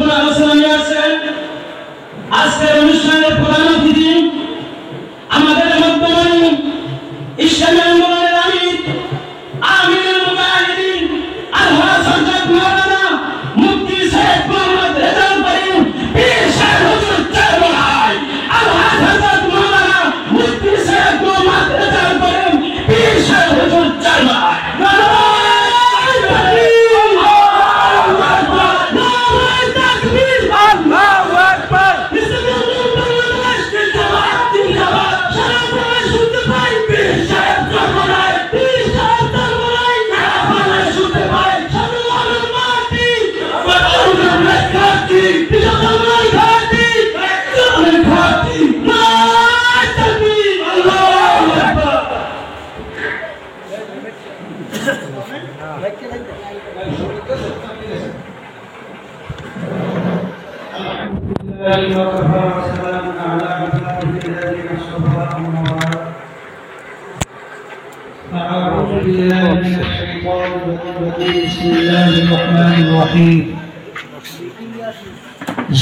গুরুত্বপূর্ণ আলোচনা নিয়ে আসছেন। আজকের অনুষ্ঠানের প্রধান অতিথি আমাদের মধ্যে ইসলামী আন্দোলনের আমিরুল মুজাহিদিন আলহাজ হযরত মাওলানা মুফতি সৈয়দ মোহাম্মদ রেজাউল করিম পীর সাহেব হুজুর চারমাই। আলহাজ হযরত মাওলানা মুফতি সৈয়দ মোহাম্মদ রেজাউল করিম পীর সাহেব হুজুর চারমাই।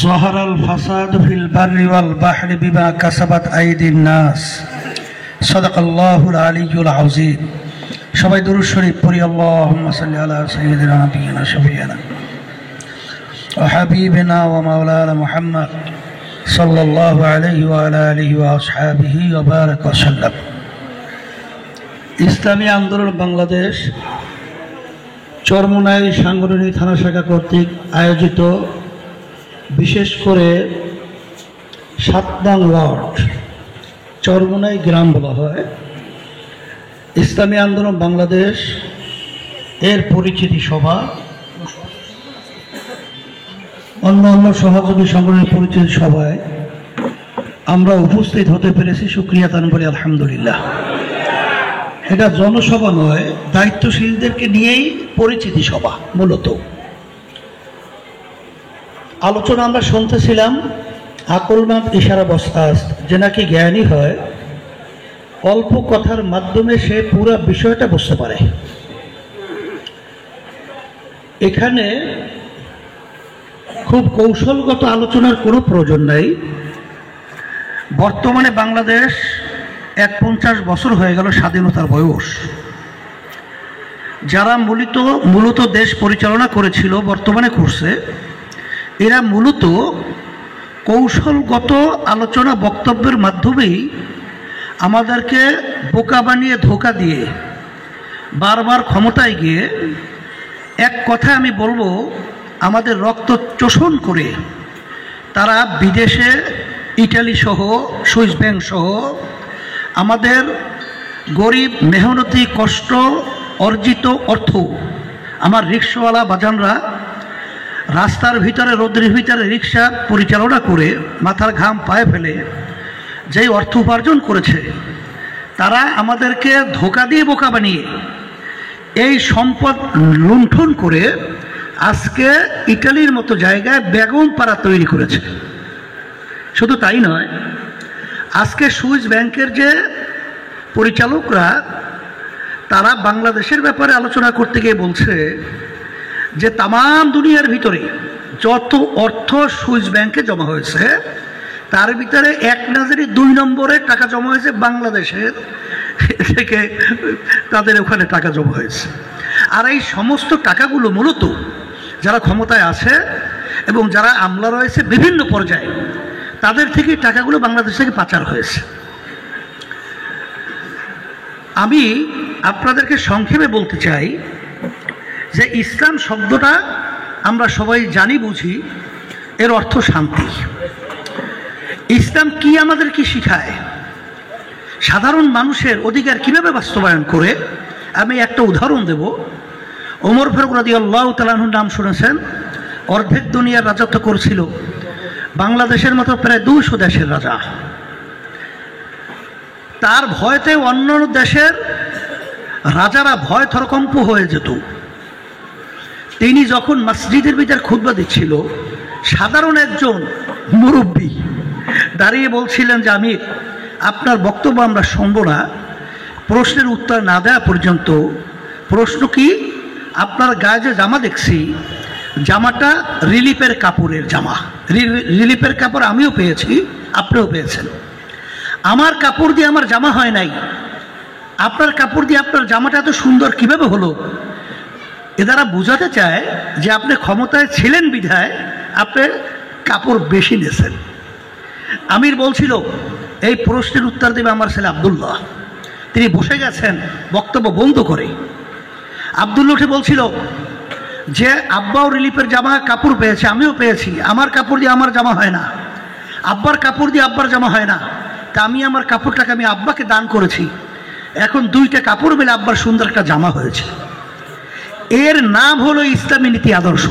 ظهر الفساد في البر والبحر بما كسبت أيدي الناس صدق الله العلي العظيم সবাই দুরূদ শরীফ পড়ি আল্লাহুম্মা সাল্লি আলা সাইয়্যিদিনা নাবিয়িনা শাফিঈনা ওয়া হাবিবিনা ওয়া মাওলানা মুহাম্মদ সাল্লাল্লাহু আলাইহি ওয়া আলা আলিহি ওয়া আসহাবিহি ওয়া বারাক ওয়া সাল্লাম। ইসলামী আন্দোলন বাংলাদেশ চরমোনাই সাংগঠনিক থানা শাখা কর্তৃক আয়োজিত বিশেষ করে ৭ নং ওয়ার্ড চরমোনাই গ্রাম বলা হয় ইসলামী আন্দোলন বাংলাদেশ এর পরিচিতি সভা, অন্য সহযোগী সংগঠনের পরিচিতি সভায় আমরা উপস্থিত হতে পেরেছি। শুকরিয়া তান বলি আলহামদুলিল্লাহ। এটা জনসভা নয়, দায়িত্বশীলদেরকে নিয়েই পরিচিতি সভা। মূলত আলোচনা আমরা শুনতেছিলাম আকলমাত ইশারা বস্তাস্ত, যে নাকি জ্ঞানী হয় অল্প কথার মাধ্যমে সে পুরো বিষয়টা বুঝতে পারে। এখানে খুব কৌশলগত আলোচনার কোনো প্রয়োজন নাই। বর্তমানে বাংলাদেশ ৫০ বছর হয়ে গেল স্বাধীনতার বয়স। যারা মূলত দেশ পরিচালনা করেছিল, বর্তমানে করছে, এরা মূলত কৌশলগত আলোচনা বক্তব্যের মাধ্যমেই আমাদেরকে বোকা বানিয়ে ধোঁকা দিয়ে বারবার ক্ষমতায় গিয়ে এক কথা আমি বলবো আমাদের রক্ত চোষণ করে তারা বিদেশে ইটালি সহ সুইস ব্যাংক সহ আমাদের গরিব মেহনতি কষ্ট অর্জিত অর্থ আমার রিক্সাওয়ালা বাজানরা রাস্তার ভিতরে রোদ্রের ভিতরে রিক্সা পরিচালনা করে মাথার ঘাম পায়ে ফেলে যেই অর্থ উপার্জন করেছে, তারা আমাদেরকে ধোঁকা দিয়ে বোকা বানিয়ে এই সম্পদ লুণ্ঠন করে আজকে ইটালির মতো জায়গায় বেগম পাড়া তৈরি করেছে। শুধু তাই নয়, আজকে সুইস ব্যাংকের যে পরিচালকরা তারা বাংলাদেশের ব্যাপারে আলোচনা করতে গিয়ে বলছে যে তামাম দুনিয়ার ভিতরে যত অর্থ সুইস ব্যাংকে জমা হয়েছে তার ভিতরে ১ নজরে ২ নম্বরে টাকা জমা হয়েছে বাংলাদেশের থেকে, তাদের ওখানে টাকা জমা হয়েছে। আর এই সমস্ত টাকাগুলো মূলত যারা ক্ষমতায় আছে এবং যারা আমলা রয়েছে বিভিন্ন পর্যায়ে, তাদের থেকে টাকাগুলো বাংলাদেশ থেকে পাচার হয়েছে। আমি আপনাদেরকে সংক্ষেপে বলতে চাই যে ইসলাম শব্দটা আমরা সবাই জানি বুঝি, এর অর্থ শান্তি। ইসলাম কি আমাদের কি শিখায়, সাধারণ মানুষের অধিকার কিভাবে বাস্তবায়ন করে, আমি একটা উদাহরণ দেব। ওমর ফারুক রাদিয়াল্লাহু তাআলা আনহুর নাম শুনেছেন। অর্ধেক দুনিয়ার রাজত্ব করেছিল, বাংলাদেশের মতো প্রায় ২০০ দেশের রাজা। তার ভয়তে অন্য দেশের রাজারা ভয় থরকম্প হয়ে যেত। তিনি যখন মসজিদের ভিতর খুতবা দিচ্ছিল, সাধারণ একজন মুরব্বী দাঁড়িয়ে বলছিলেন যে আমি আপনার বক্তব্য আমরা শুনব না, প্রশ্নের উত্তর না দেওয়া পর্যন্ত। প্রশ্ন কি? আপনার গায়ে যে জামা দেখছি জামাটা রিলিফের কাপড়ের জামা। রিলিফের কাপড় আমিও পেয়েছি, আপনিও পেয়েছেন। আমার কাপড় দিয়ে আমার জামা হয় নাই, আপনার কাপড় দিয়ে আপনার জামাটা এত সুন্দর কিভাবে হলো? এ দ্বারা বোঝাতে চায় যে আপনি ক্ষমতায় ছিলেন বিধায় আপনি কাপড় বেশি নিয়েছেন। আমির বলছিল এই প্রশ্নের উত্তর দেবে আমার ছেলে আব্দুল্লাহ। তিনি বসে গেছেন বক্তব্য বন্ধ করে। আব্দুল্লাহ উঠে বলছিল যে আব্বাও রিলিফের জামা কাপড় পেয়েছে, আমিও পেয়েছি। আমার কাপড় দিয়ে আমার জামা হয় না, আব্বার কাপড় দিয়ে আব্বার জামা হয় না। তা আমি আমার কাপড়টাকে আমি আব্বাকে দান করেছি, এখন দুইটা কাপড় মিলে আব্বার সুন্দর একটা জামা হয়েছে। এর নাম হলো ইসলামী নীতি আদর্শ।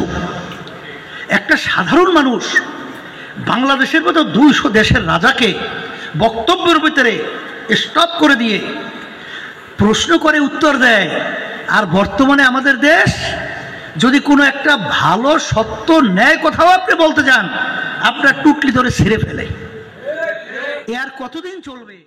একটা সাধারণ মানুষ বাংলাদেশের মতো 200 দেশের রাজাকে বক্তব্যের ভিতরে স্টপ করে দিয়ে প্রশ্ন করে উত্তর দেয়। আর বর্তমানে আমাদের দেশ যদি কোনো একটা ভালো সত্য ন্যায় কথাও আপনি বলতে যান, আপনার টুকলি ধরে ছিঁড়ে ফেলে। এ আর কতদিন চলবে?